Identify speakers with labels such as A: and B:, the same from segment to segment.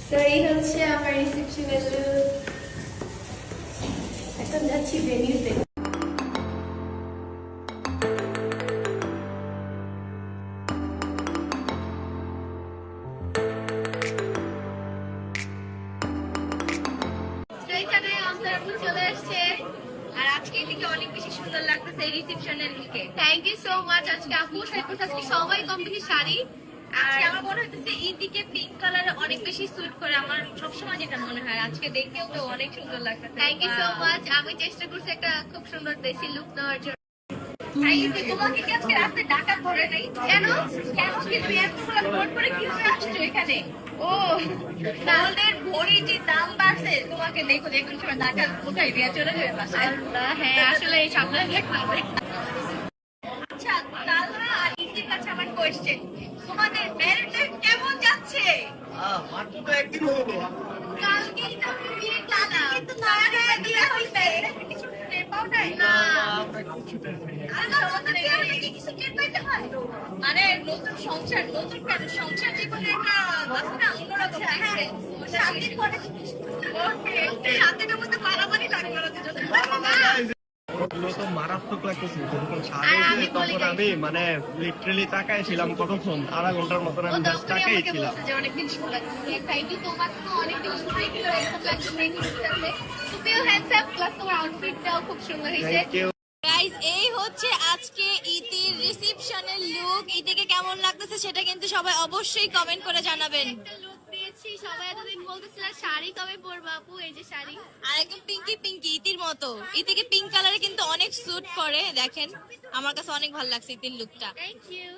A: So এই হচ্ছে আমার রিসেপশনের লুক। এখন যাচ্ছি ভেন্যুতে।
B: এখানে অন্তরাপু চলে আসছে আর আজকে এদিকে অনেক বেশি সুন্দর লাগতেছে রিসেপশনের দিকে। Thank you so much. আজকে আপু আজকে সবাই কম বেশি শাড়ি। আজকে আমার মনে হচ্ছে ইদিকে পিঙ্ক কালার অনেক বেশি স্যুট করে, আমার সবসময় যেটা মনে হয়। আজকে দেখতেও তো অনেক সুন্দর লাগতেছে। Thank you so much. আমি চেষ্টা করছি একটা খুব সুন্দর দেশি লুক নেওয়ার জন্য। তোমাকে কি আজকে রাস্তায় ডাকাত ধরে নাই? কেন কেন কি তুমি এতগুলো ভোট করে কি আসছো এখানে? ও গোল্ডের ভরি যে দাম বাড়ছে, তোমাকে দেখো যে কোন সময় ডাকাত উঠাই দিয়ে চলে যাবে বাসায়। হ্যাঁ আসলে এই সামনে দেখতে হবে। আচ্ছা তালহা আর ইতির কাছে আমার কোয়েশ্চেন, তোমাদের ম্যারেজ লাইফ কেমন যাচ্ছে?
C: মাত্র তো একদিন হলো।
B: কালকেই তো তুমি বিয়ে করলা, কিন্তু নয়া নয়া বিয়ে হইছে, কিছু টের পাও নাই? না আরে নতুন সংসার, নতুন সংসার জীবনে একটা আছে না অন্যরকম শান্তির পরে শান্তির মধ্যে মারামারি লাগবে
C: ওগুলো তো মারাত্মক লাগতেছে। যখন সাড়ে তখন আমি মানে লিটারেলি তাকাইছিলাম কতক্ষণ, আধা ঘন্টার মতন আমি জাস্ট তাকাইছিলাম।
B: অনেকদিন সময় লাগছে। থ্যাংক ইউ তোমার তো অনেকদিন সময় ছিল এরকম লাগছে মেকআপে। তুমিও হ্যান্ডসাম, প্লাস তোমার আউটফিটটাও খুব সুন্দর হয়েছে।
C: Thank you.
B: গাইস এই হচ্ছে আজকে ইতির রিসেপশনের লুক। ইতিকে কেমন লাগতেছে সেটা কিন্তু সবাই অবশ্যই কমেন্ট করে জানাবেন। একটা লুক দিয়েছি, সবাই এতদিন বলতেছিল শাড়ি কবে পরবা আপু, এই যে শাড়ি আর একদম পিঙ্কি পিঙ্কি ইতির মতো। ইতিকে পিঙ্ক কালারে কিন্তু অনেক স্যুট করে, দেখেন আমার কাছে অনেক ভালো লাগছে ইতির লুকটা। Thank you.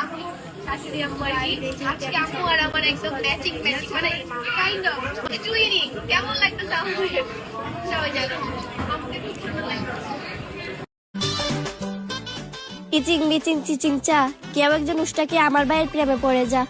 B: আপু শাশুড়ি আম্মু আর কি আজকে আপু আর আমার একদম ম্যাচিং ম্যাচিং, মানে কাইন্ড অফ টুইনিং। কেমন লাগতেছে আমাদের সবাই জানো, আমাকে খুব সুন্দর লাগতেছে।
D: ইচিং বিচিং চিচিং চা, কেউ একজন উষ্টাকে আমার ভাইয়ের প্রেমে পড়ে যা।